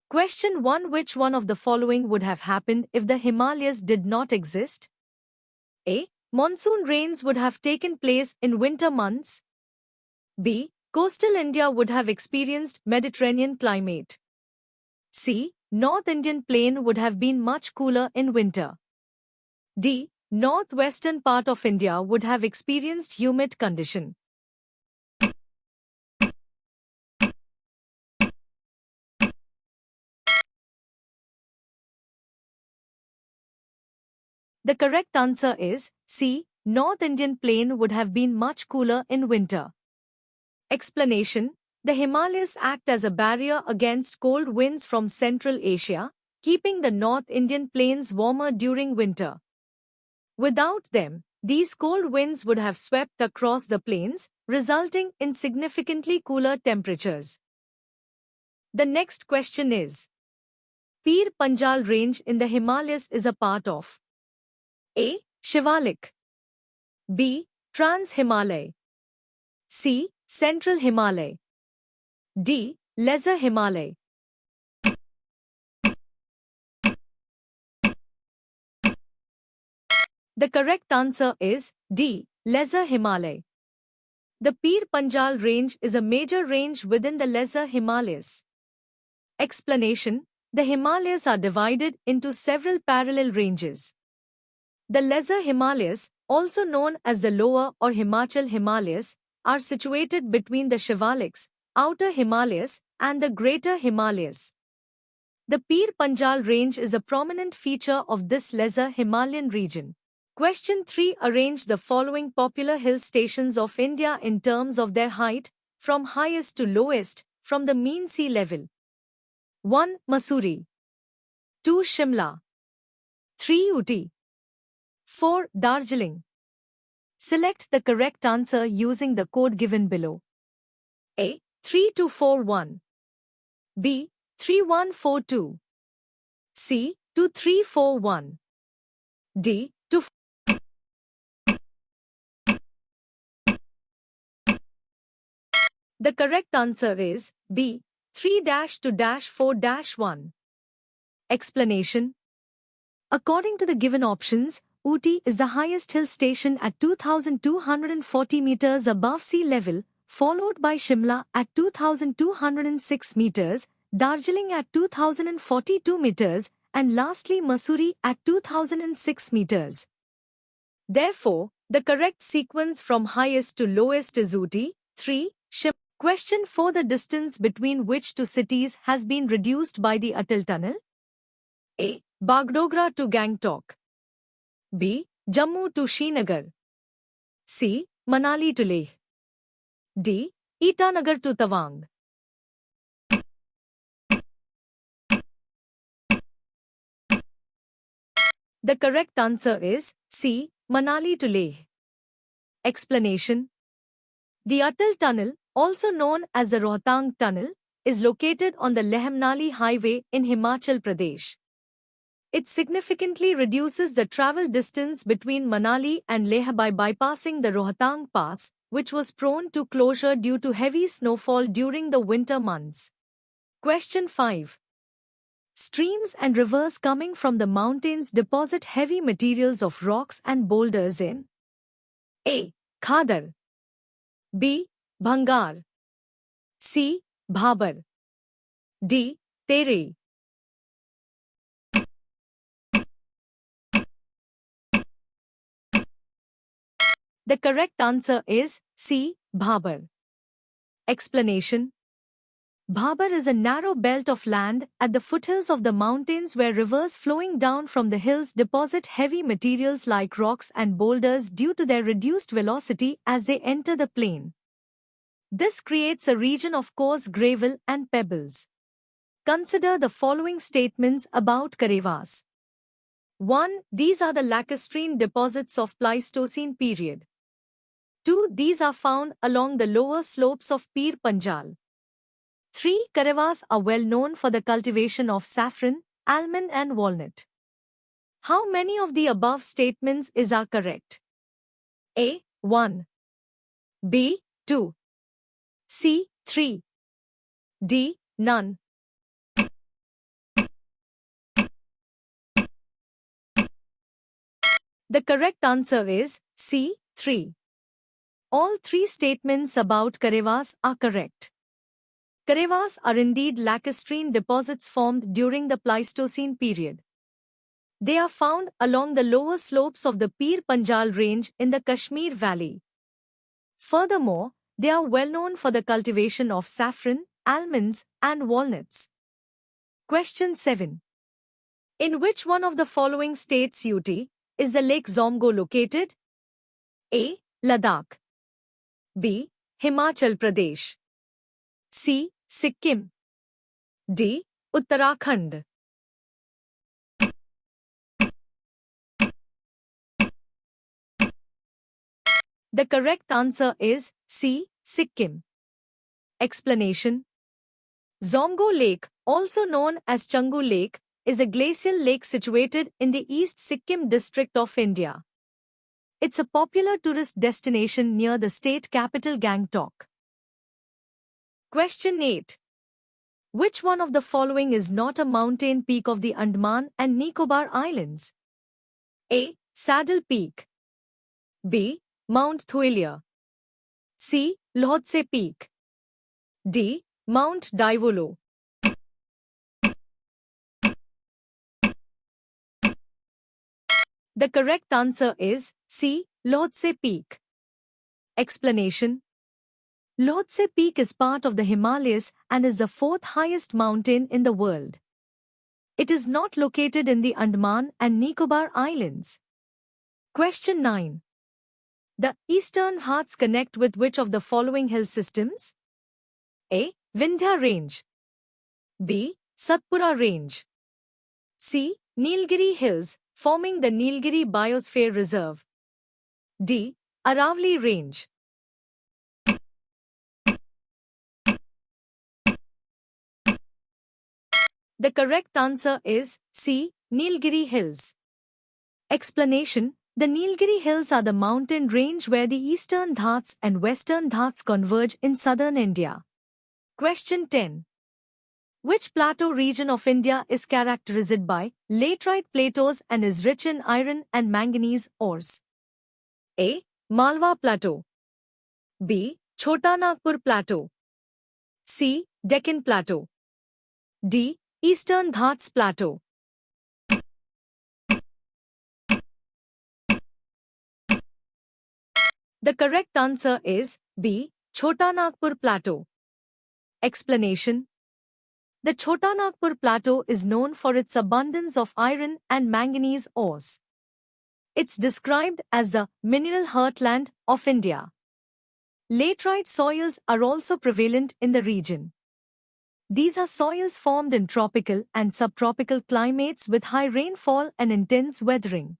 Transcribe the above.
Question 1. Which one of the following would have happened if the Himalayas did not exist? A. Monsoon rains would have taken place in winter months. B. Coastal India would have experienced Mediterranean climate. C. North Indian plain would have been much cooler in winter. D. Northwestern part of India would have experienced humid condition. The correct answer is C. North Indian plain would have been much cooler in winter. Explanation: the Himalayas act as a barrier against cold winds from Central Asia, keeping the North Indian plains warmer during winter. Without them, these cold winds would have swept across the plains, resulting in significantly cooler temperatures. The next question is: Pir Panjal range in the Himalayas is a part of A. Shivalik, B. Trans-Himalay, C. Central Himalay, D. Lesser Himalay. The correct answer is D. Lesser Himalay. The Pir Panjal range is a major range within the Lesser Himalayas. Explanation: the Himalayas are divided into several parallel ranges. The Lesser Himalayas, also known as the Lower or Himachal Himalayas, are situated between the Shivaliks, Outer Himalayas, and the Greater Himalayas. The Pir Panjal range is a prominent feature of this Lesser Himalayan region. Question 3. Arrange the following popular hill stations of India in terms of their height, from highest to lowest, from the mean sea level. 1. Mussoorie. 2. Shimla. 3. Ooty. 4. Darjeeling. Select the correct answer using the code given below. A. 3241. B. 3142. C. 2341. D. 2. The correct answer is B. 3-2-4-1. Explanation: according to the given options, Ooty is the highest hill station at 2,240 meters above sea level, followed by Shimla at 2,206 meters, Darjeeling at 2,042 meters, and lastly Mussoorie at 2,006 meters. Therefore, the correct sequence from highest to lowest is Ooty. 3. Shimla. Question 4. The distance between which two cities has been reduced by the Atal Tunnel? A. Bagdogra to Gangtok. B. Jammu to Srinagar. C. Manali to Leh. D. Itanagar to Tawang. The correct answer is C. Manali to Leh. Explanation: the Atal Tunnel, also known as the Rohtang Tunnel, is located on the Leh-Manali highway in Himachal Pradesh. It significantly reduces the travel distance between Manali and Leh by bypassing the Rohtang Pass, which was prone to closure due to heavy snowfall during the winter months. Question 5. Streams and rivers coming from the mountains deposit heavy materials of rocks and boulders in A. Khadar, B. Bhangar, C. Bhabar, D. Terei. The correct answer is C. Bhabar. Explanation: Bhabar is a narrow belt of land at the foothills of the mountains where rivers flowing down from the hills deposit heavy materials like rocks and boulders due to their reduced velocity as they enter the plain. This creates a region of coarse gravel and pebbles. Consider the following statements about Karevas. 1. These are the lacustrine deposits of Pleistocene period. 2. These are found along the lower slopes of Pir Panjal. 3. Karevas are well known for the cultivation of saffron, almond and walnut. How many of the above statements are correct? A. 1. B. 2. C. 3. D. None. The correct answer is C. 3. All three statements about Karevas are correct. Karevas are indeed lacustrine deposits formed during the Pleistocene period. They are found along the lower slopes of the Pir Panjal range in the Kashmir Valley. Furthermore, they are well known for the cultivation of saffron, almonds, and walnuts. Question 7. In which one of the following states UT is the Lake Zomgo located? A. Ladakh. B. Himachal Pradesh. C. Sikkim. D. Uttarakhand. The correct answer is C. Sikkim. Explanation. Zomgo Lake, also known as Changu Lake, is a glacial lake situated in the East Sikkim district of India. It's a popular tourist destination near the state capital Gangtok. Question 8. Which one of the following is not a mountain peak of the Andaman and Nicobar Islands? A. Saddle Peak. B. Mount Thuilia. C. Lhotse Peak. D. Mount Daivolo. The correct answer is C. Lhotse Peak. Explanation. Lhotse Peak is part of the Himalayas and is the fourth highest mountain in the world. It is not located in the Andaman and Nicobar Islands. Question 9. The Eastern Ghats connect with which of the following hill systems? A. Vindhya Range. B. Satpura Range. C. Nilgiri Hills, forming the Nilgiri Biosphere Reserve. D. Aravali Range. The correct answer is C. Nilgiri Hills. Explanation. The Nilgiri Hills are the mountain range where the Eastern Ghats and Western Ghats converge in southern India. Question 10. Which plateau region of India is characterized by laterite plateaus and is rich in iron and manganese ores? A. Malwa Plateau. B. Chota Nagpur Plateau. C. Deccan Plateau. D. Eastern Ghats Plateau. The correct answer is B. Chota Nagpur Plateau. Explanation. The Chota Nagpur Plateau is known for its abundance of iron and manganese ores. It's described as the mineral heartland of India. Laterite soils are also prevalent in the region. These are soils formed in tropical and subtropical climates with high rainfall and intense weathering.